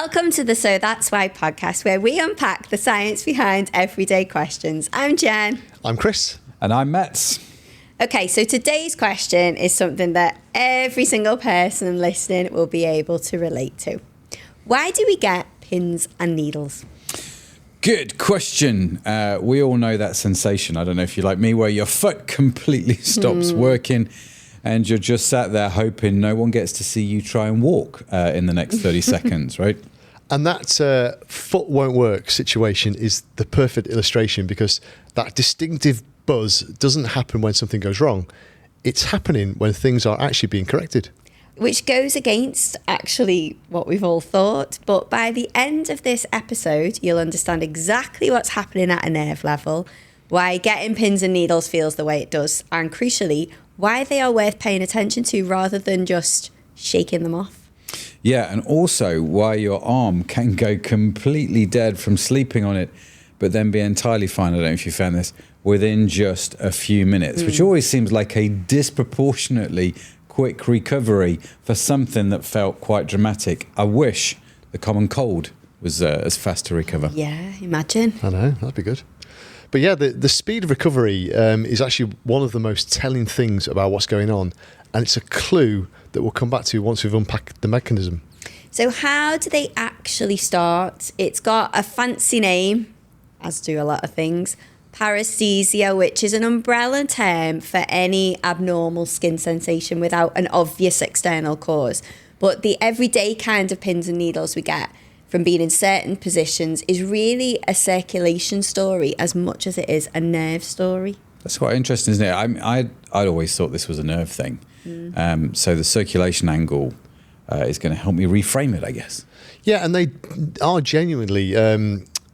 Welcome to the So That's Why podcast, where we unpack the science behind everyday questions. I'm Jen. I'm Chris. And I'm Metz. Okay, so today's question is something that every single person listening will be able to relate to. Why do we get pins and needles? Good question. We all know that sensation. I don't know if you're like me, where your foot completely stops working and you're just sat there hoping no one gets to see you try and walk in the next 30 seconds, right? And that foot won't work situation is the perfect illustration, because that distinctive buzz doesn't happen when something goes wrong. It's happening when things are actually being corrected. Which goes against actually what we've all thought. But by the end of this episode, you'll understand exactly what's happening at a nerve level, why getting pins and needles feels the way it does, and crucially, why they are worth paying attention to rather than just shaking them off. Yeah, and also why your arm can go completely dead from sleeping on it, but then be entirely fine, I don't know if you found this, within just a few minutes, which always seems like a disproportionately quick recovery for something that felt quite dramatic. I wish the common cold was as fast to recover. Yeah, imagine. I know, that'd be good. But yeah, the speed of recovery is actually one of the most telling things about what's going on. And it's a clue that we'll come back to once we've unpacked the mechanism. So how do they actually start? It's got a fancy name, as do a lot of things. Paresthesia, which is an umbrella term for any abnormal skin sensation without an obvious external cause. But the everyday kind of pins and needles we get from being in certain positions is really a circulation story as much as it is a nerve story. That's quite interesting, isn't it? I'd always thought this was a nerve thing. So the circulation angle is going to help me reframe it, I guess. Yeah, and they are genuinely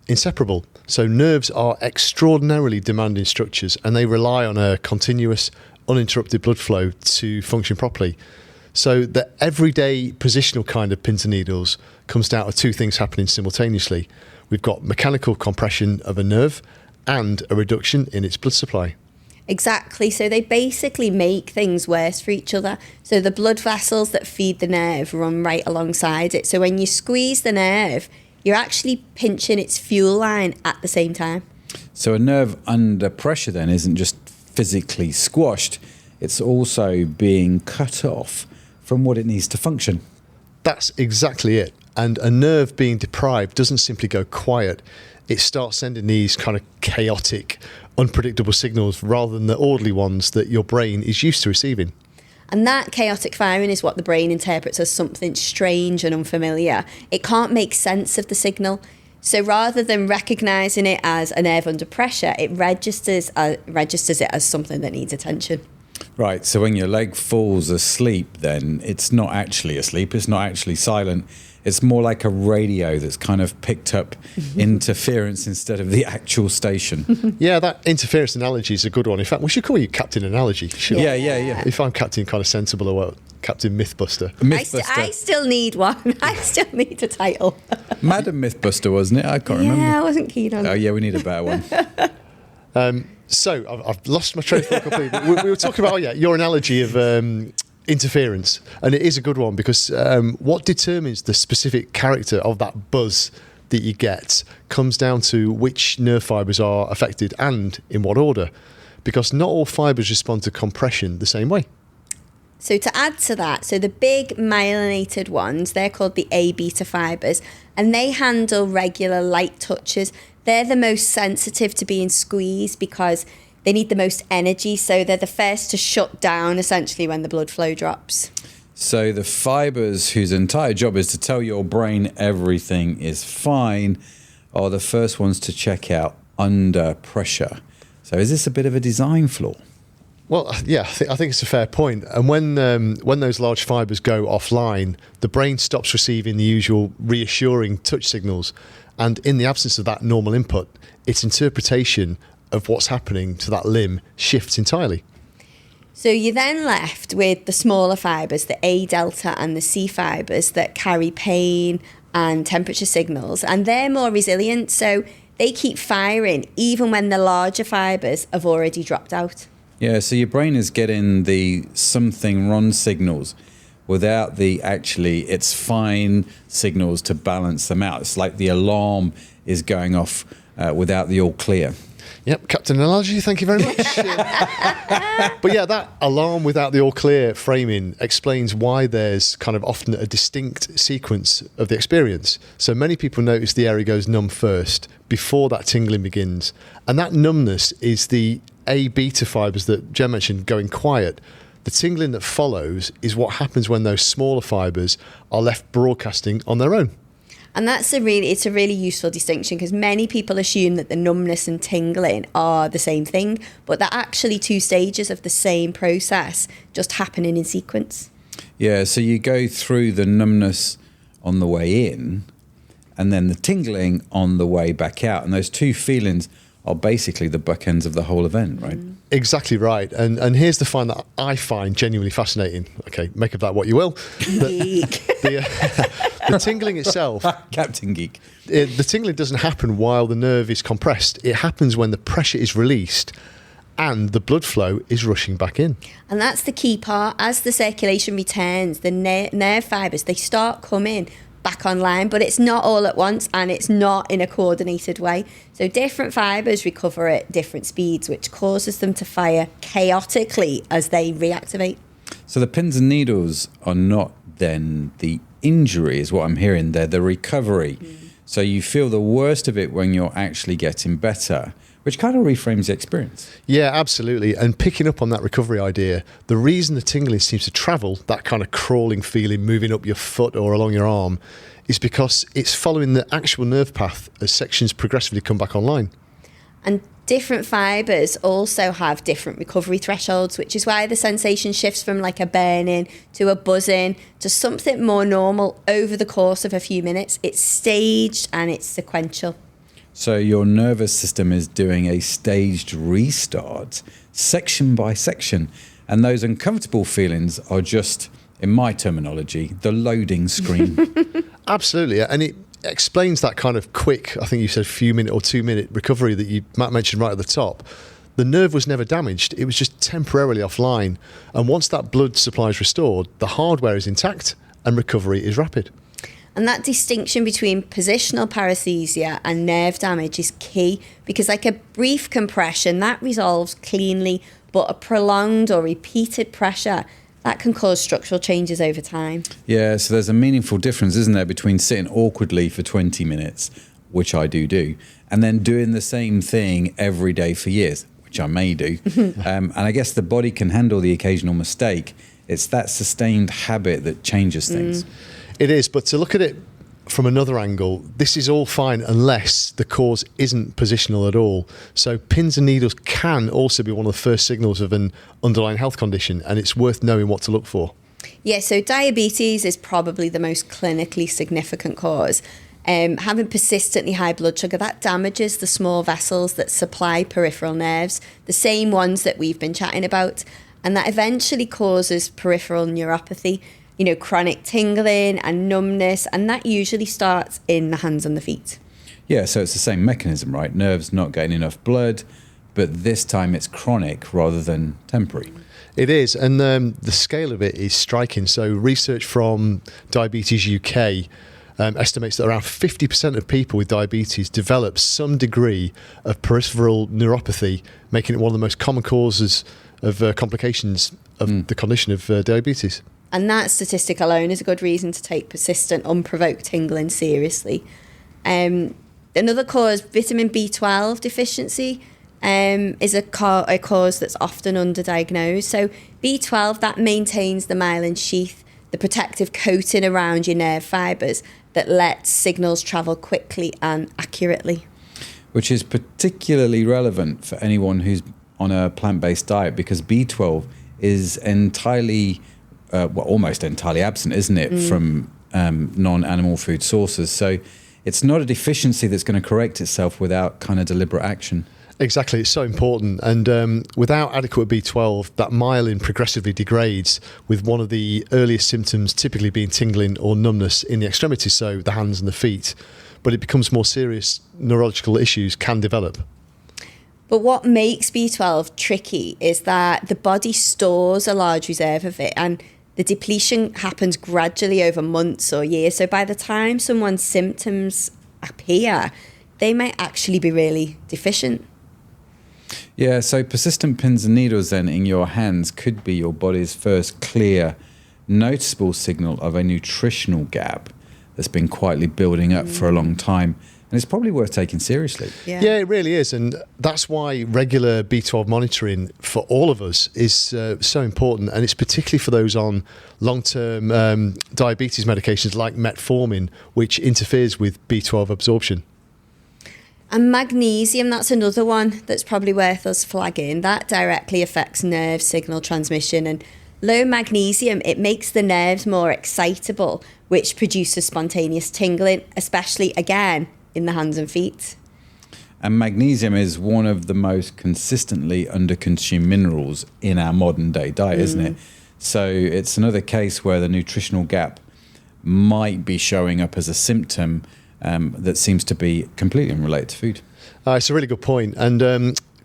inseparable. So nerves are extraordinarily demanding structures, and they rely on a continuous, uninterrupted blood flow to function properly. So the everyday positional kind of pins and needles comes down to two things happening simultaneously. We've got mechanical compression of a nerve and a reduction in its blood supply. Exactly. So they basically make things worse for each other. So the blood vessels that feed the nerve run right alongside it. So when you squeeze the nerve, you're actually pinching its fuel line at the same time. So a nerve under pressure then isn't just physically squashed, it's also being cut off from what it needs to function. That's exactly it. And a nerve being deprived doesn't simply go quiet. It starts sending these kind of chaotic, unpredictable signals rather than the orderly ones that your brain is used to receiving. And that chaotic firing is what the brain interprets as something strange and unfamiliar. It can't make sense of the signal. So rather than recognising it as a nerve under pressure, it registers it as something that needs attention. Right, so when your leg falls asleep, then it's not actually asleep, it's not actually silent. It's more like a radio that's kind of picked up interference instead of the actual station. Yeah, that interference analogy is a good one. In fact, we should call you Captain Analogy. Sure. Yeah. If I'm Captain kind of sensible, or what? Captain Mythbuster. I still need one. I still need a title. Madam Mythbuster, wasn't it? I can't remember. Yeah, I wasn't keen on it. Oh, yeah, we need a better one. So I've lost my train of thought completely. We were talking about your analogy of interference, and it is a good one, because what determines the specific character of that buzz that you get comes down to which nerve fibres are affected and in what order, because not all fibres respond to compression the same way. So to add to that, so the big myelinated ones, they're called the A beta fibres, and they handle regular light touches. They're the most sensitive to being squeezed because they need the most energy, so they're the first to shut down essentially when the blood flow drops. So the fibres whose entire job is to tell your brain everything is fine are the first ones to check out under pressure. So is this a bit of a design flaw? Well, yeah, I think it's a fair point. And when those large fibres go offline, the brain stops receiving the usual reassuring touch signals. And in the absence of that normal input, its interpretation of what's happening to that limb shifts entirely. So you're then left with the smaller fibres, the A delta and the C fibres that carry pain and temperature signals, and they're more resilient, so they keep firing even when the larger fibres have already dropped out. Yeah, so your brain is getting the something wrong signals, without its fine signals to balance them out. It's like the alarm is going off without the all clear. Yep, Captain Analogy, thank you very much. But yeah, that alarm without the all clear framing explains why there's kind of often a distinct sequence of the experience. So many people notice the area goes numb first before that tingling begins. And that numbness is the A beta fibres that Jen mentioned going quiet. The tingling that follows is what happens when those smaller fibres are left broadcasting on their own. And it's a really useful distinction, because many people assume that the numbness and tingling are the same thing, but they're actually two stages of the same process, just happening in sequence. Yeah, so you go through the numbness on the way in and then the tingling on the way back out. And those two feelings are basically the bookends of the whole event, right? Exactly right. And here's the find that I find genuinely fascinating. Okay, make of that what you will. The tingling itself... Captain Geek. The tingling doesn't happen while the nerve is compressed. It happens when the pressure is released and the blood flow is rushing back in. And that's the key part. As the circulation returns, the nerve fibres, they start coming back online, but it's not all at once and it's not in a coordinated way. So different fibres recover at different speeds, which causes them to fire chaotically as they reactivate. So the pins and needles are not then the injury, is what I'm hearing. They're the recovery. So you feel the worst of it when you're actually getting better, which kind of reframes the experience. Yeah, absolutely. And picking up on that recovery idea, the reason the tingling seems to travel, that kind of crawling feeling moving up your foot or along your arm, is because it's following the actual nerve path as sections progressively come back online. And different fibres also have different recovery thresholds, which is why the sensation shifts from like a burning to a buzzing to something more normal over the course of a few minutes. It's staged and it's sequential. So your nervous system is doing a staged restart, section by section. And those uncomfortable feelings are just, in my terminology, the loading screen. Absolutely. And it explains that kind of quick, I think you said few minute or 2 minute recovery that Matt mentioned right at the top. The nerve was never damaged. It was just temporarily offline. And once that blood supply is restored, the hardware is intact and recovery is rapid. And that distinction between positional paresthesia and nerve damage is key, because like a brief compression, that resolves cleanly, but a prolonged or repeated pressure, that can cause structural changes over time. Yeah, so there's a meaningful difference, isn't there, between sitting awkwardly for 20 minutes, which I do, and then doing the same thing every day for years, which I may do. And I guess the body can handle the occasional mistake. It's that sustained habit that changes things. It is, but to look at it from another angle, this is all fine unless the cause isn't positional at all. So pins and needles can also be one of the first signals of an underlying health condition, and it's worth knowing what to look for. Yeah, so diabetes is probably the most clinically significant cause. Having persistently high blood sugar, that damages the small vessels that supply peripheral nerves, the same ones that we've been chatting about, and that eventually causes peripheral neuropathy, chronic tingling and numbness, and that usually starts in the hands and the feet. Yeah, so it's the same mechanism, right? Nerves not getting enough blood, but this time it's chronic rather than temporary. It is, and the scale of it is striking. So research from Diabetes UK estimates that around 50% of people with diabetes develop some degree of peripheral neuropathy, making it one of the most common causes of complications of the condition of diabetes. And that statistic alone is a good reason to take persistent, unprovoked tingling seriously. Another cause, vitamin B12 deficiency, is a cause that's often underdiagnosed. So B12, that maintains the myelin sheath, the protective coating around your nerve fibres that lets signals travel quickly and accurately. Which is particularly relevant for anyone who's on a plant-based diet, because B12 is entirely... almost entirely absent, isn't it, from non-animal food sources. So it's not a deficiency that's going to correct itself without kind of deliberate action. Exactly, it's so important. And without adequate B12, that myelin progressively degrades, with one of the earliest symptoms typically being tingling or numbness in the extremities, so the hands and the feet. But it becomes more serious neurological issues can develop. But what makes B12 tricky is that the body stores a large reserve of it, and the depletion happens gradually over months or years. So by the time someone's symptoms appear, they might actually be really deficient. Yeah, so persistent pins and needles then in your hands could be your body's first clear, noticeable signal of a nutritional gap that's been quietly building up for a long time. And it's probably worth taking seriously. Yeah, it really is. And that's why regular B12 monitoring for all of us is so important. And it's particularly for those on long-term diabetes medications like metformin, which interferes with B12 absorption. And magnesium, that's another one that's probably worth us flagging. That directly affects nerve signal transmission. And low magnesium, it makes the nerves more excitable, which produces spontaneous tingling, especially, again, in the hands and feet. And magnesium is one of the most consistently underconsumed minerals in our modern day diet, isn't it? So it's another case where the nutritional gap might be showing up as a symptom that seems to be completely unrelated to food. It's a really good point. And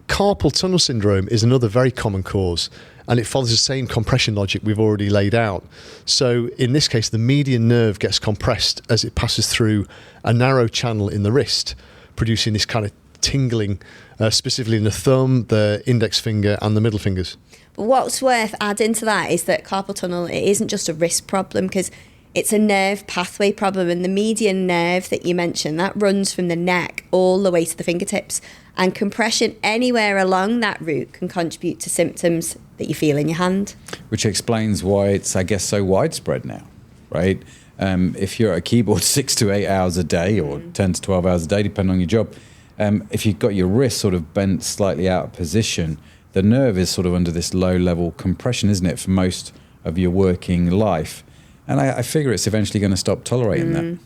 carpal tunnel syndrome is another very common cause, and it follows the same compression logic we've already laid out. So in this case, the median nerve gets compressed as it passes through a narrow channel in the wrist, producing this kind of tingling, specifically in the thumb, the index finger and the middle fingers. But what's worth adding to that is that carpal tunnel, it isn't just a wrist problem, because it's a nerve pathway problem, and the median nerve that you mentioned, that runs from the neck all the way to the fingertips. And compression anywhere along that route can contribute to symptoms that you feel in your hand. Which explains why it's, I guess, so widespread now, right? If you're at a keyboard 6 to 8 hours a day or 10 to 12 hours a day, depending on your job, if you've got your wrist sort of bent slightly out of position, the nerve is sort of under this low-level compression, isn't it, for most of your working life? And I figure it's eventually going to stop tolerating that.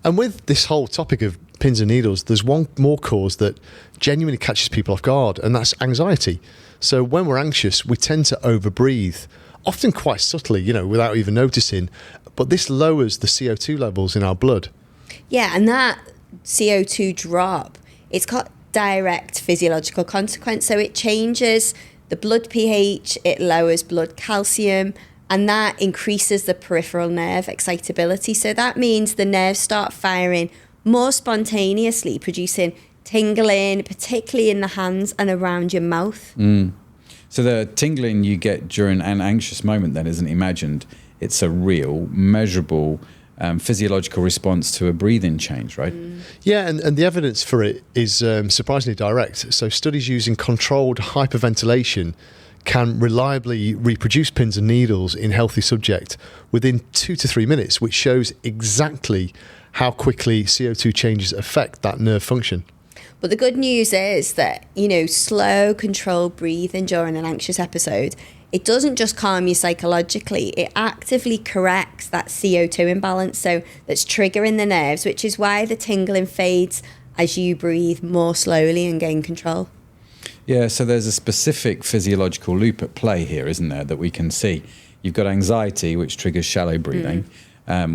And with this whole topic of pins and needles, there's one more cause that genuinely catches people off guard, and that's anxiety. So when we're anxious, we tend to overbreathe, often quite subtly, without even noticing. But this lowers the CO2 levels in our blood. Yeah, and that CO2 drop, it's got direct physiological consequence. So it changes the blood pH, it lowers blood calcium, and that increases the peripheral nerve excitability. So that means the nerves start firing more spontaneously, producing tingling, particularly in the hands and around your mouth. So the tingling you get during an anxious moment then isn't imagined. It's a real, measurable physiological response to a breathing change, right? Yeah, and the evidence for it is surprisingly direct. So studies using controlled hyperventilation can reliably reproduce pins and needles in healthy subject within 2 to 3 minutes, which shows exactly how quickly CO2 changes affect that nerve function. But the good news is that, slow, controlled breathing during an anxious episode, it doesn't just calm you psychologically, it actively corrects that CO2 imbalance, so that's triggering the nerves, which is why the tingling fades as you breathe more slowly and gain control. Yeah, so there's a specific physiological loop at play here, isn't there, that we can see. You've got anxiety, which triggers shallow breathing,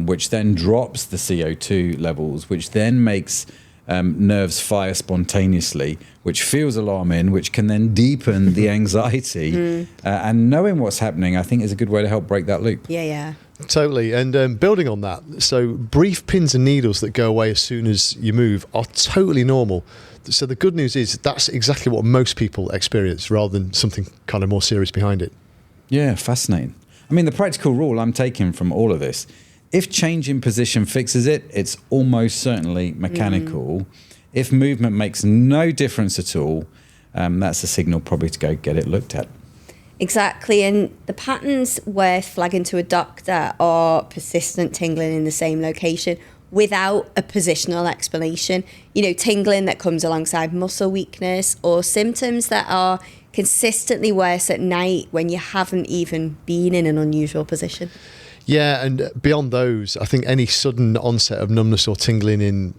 which then drops the CO2 levels, which then makes nerves fire spontaneously, which feels alarming, which can then deepen the anxiety. And knowing what's happening, I think, is a good way to help break that loop. Yeah. Totally. And building on that, so brief pins and needles that go away as soon as you move are totally normal. So the good news is that's exactly what most people experience, rather than something kind of more serious behind it. Yeah, fascinating. I mean, the practical rule I'm taking from all of this, if change in position fixes it, it's almost certainly mechanical. If movement makes no difference at all, that's a signal probably to go get it looked at. Exactly, and the patterns worth flagging to a doctor are persistent tingling in the same location without a positional explanation. Tingling that comes alongside muscle weakness, or symptoms that are consistently worse at night when you haven't even been in an unusual position. Yeah, and beyond those, I think any sudden onset of numbness or tingling in,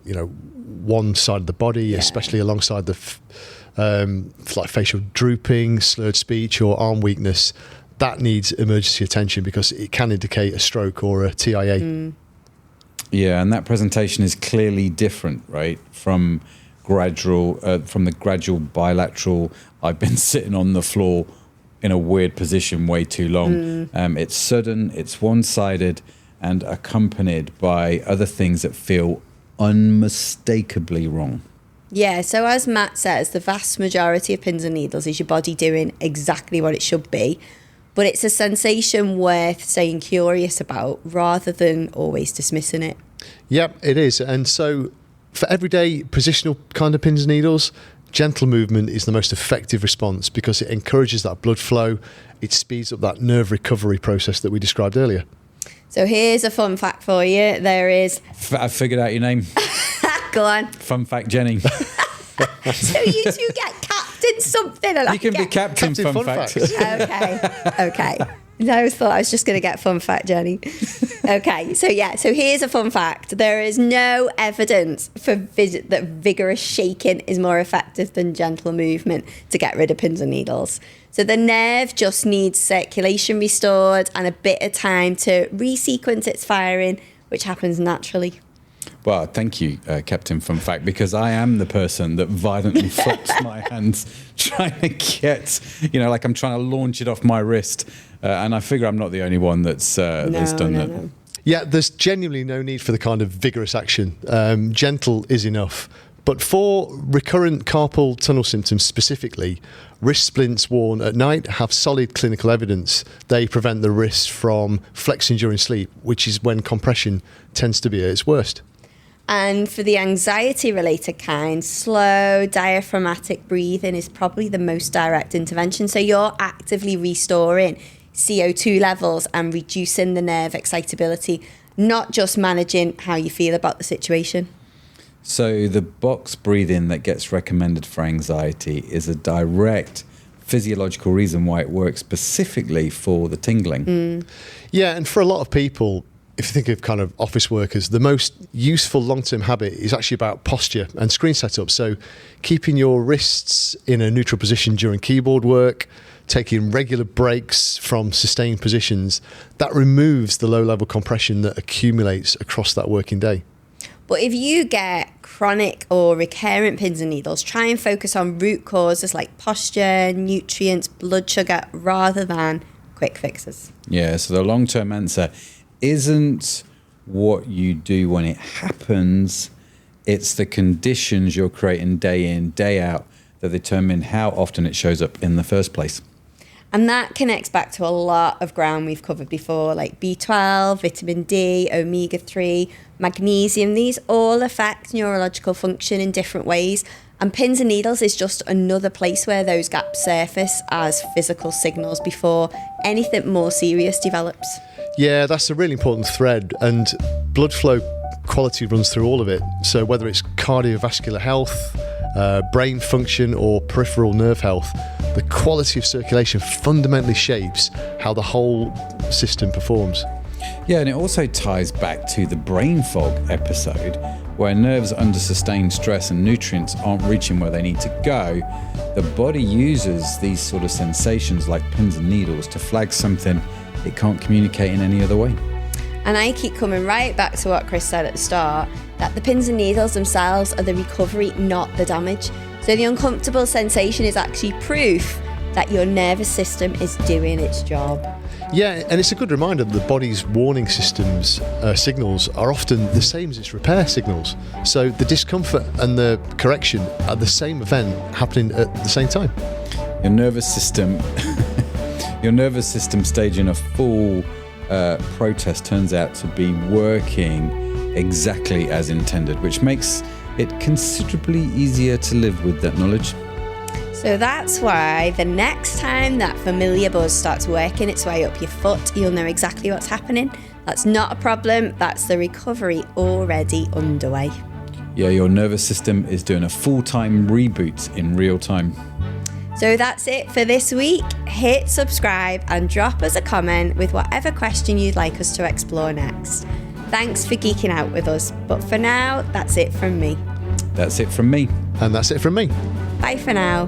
one side of the body, especially alongside the like facial drooping, slurred speech or arm weakness, that needs emergency attention because it can indicate a stroke or a TIA. Yeah, and that presentation is clearly different, right, from the gradual bilateral, I've been sitting on the floor in a weird position way too long. It's sudden, it's one-sided, and accompanied by other things that feel unmistakably wrong. Yeah, so as Matt says, the vast majority of pins and needles is your body doing exactly what it should be, but it's a sensation worth staying curious about rather than always dismissing it. Yep, it is. And so for everyday positional kind of pins and needles, gentle movement is the most effective response because it encourages that blood flow. It speeds up that nerve recovery process that we described earlier. So here's a fun fact for you. There is... I figured out your name. Go on. Fun fact, Jenny. So you two get captain something. And You can be captain fun fact. Okay. I always thought I was just going to get fun fact, Jenny. Okay, so here's a fun fact. There is no evidence that vigorous shaking is more effective than gentle movement to get rid of pins and needles. So the nerve just needs circulation restored and a bit of time to resequence its firing, which happens naturally. Well, thank you, Captain Fun Fact, because I am the person that violently flaps my hands trying to get, like I'm trying to launch it off my wrist. And I figure I'm not the only one that's done that. No. Yeah, there's genuinely no need for the kind of vigorous action. Gentle is enough. But for recurrent carpal tunnel symptoms specifically, wrist splints worn at night have solid clinical evidence. They prevent the wrist from flexing during sleep, which is when compression tends to be at its worst. And for the anxiety-related kind, slow diaphragmatic breathing is probably the most direct intervention. So you're actively restoring CO2 levels and reducing the nerve excitability, not just managing how you feel about the situation. So the box breathing that gets recommended for anxiety is a direct physiological reason why it works specifically for the tingling. Yeah, and for a lot of people, if you think of kind of office workers, the most useful long-term habit is actually about posture and screen setup. So keeping your wrists in a neutral position during keyboard work, taking regular breaks from sustained positions, that removes the low-level compression that accumulates across that working day. But if you get chronic or recurrent pins and needles, try and focus on root causes like posture, nutrients, blood sugar, rather than quick fixes. Yeah, so the long-term answer isn't what you do when it happens, it's the conditions you're creating day in, day out that determine how often it shows up in the first place. And that connects back to a lot of ground we've covered before, like B12, vitamin D, omega-3, magnesium. These all affect neurological function in different ways. And pins and needles is just another place where those gaps surface as physical signals before anything more serious develops. Yeah, that's a really important thread, and blood flow quality runs through all of it. So whether it's cardiovascular health, brain function, or peripheral nerve health, the quality of circulation fundamentally shapes how the whole system performs. Yeah, and it also ties back to the brain fog episode, where nerves under sustained stress and nutrients aren't reaching where they need to go. The body uses these sort of sensations like pins and needles to flag something it can't communicate in any other way. And I keep coming right back to what Chris said at the start, that the pins and needles themselves are the recovery, not the damage. So the uncomfortable sensation is actually proof that your nervous system is doing its job. Yeah, and it's a good reminder that the body's warning systems signals are often the same as its repair signals. So the discomfort and the correction are the same event happening at the same time. Your nervous system staging a full protest turns out to be working exactly as intended, which makes it considerably easier to live with that knowledge. So that's why the next time that familiar buzz starts working its way up your foot, you'll know exactly what's happening. That's not a problem, that's the recovery already underway. Yeah, your nervous system is doing a full-time reboot in real time. So that's it for this week. Hit subscribe and drop us a comment with whatever question you'd like us to explore next. Thanks for geeking out with us, but for now, that's it from me. That's it from me. And that's it from me. Bye for now.